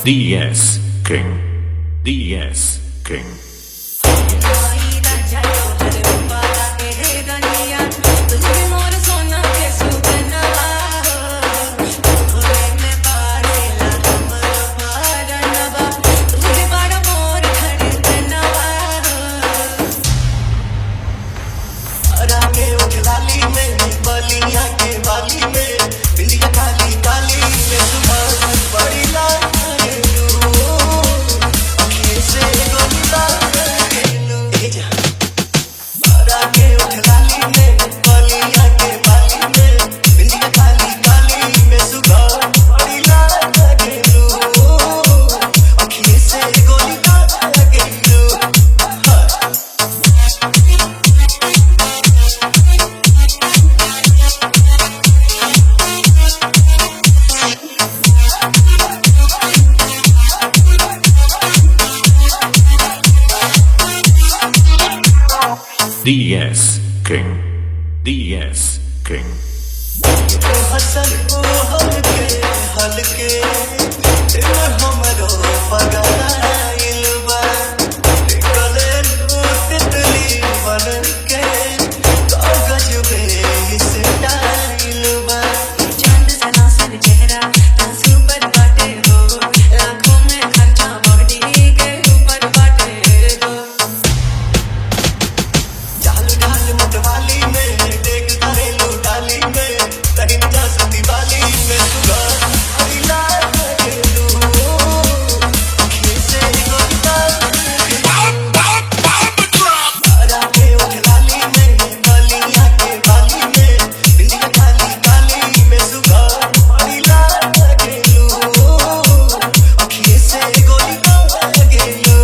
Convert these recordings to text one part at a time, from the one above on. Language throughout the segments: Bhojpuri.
DS King, DS King. DS King, DS King. हसन को हल्के हल्के दिल हमरो पगलाइल बा निकले तितली बन के कागज पे स्टाइल बा चांद सना सन चेहरा आंसू पर बाटे हो लाखों में खर्चा बॉडी के ऊपर बाटे हो चाल ढाल मतवाली में देख घरेलू डाली में कहीं जा सती वाली में सुबह अइला घरेलू खीसे गोता तारा के उठलाली में बलिया के बाली में बिंदिया काली काली में सुबह अइला घरेलू खीसे गोता घरेलू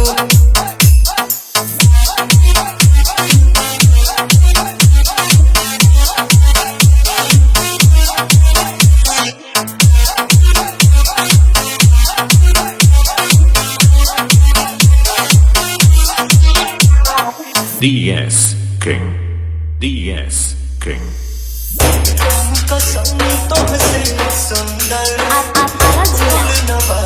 DS King, DS King. कसम तुमसे सुंदर आप आराध्या फूल नवा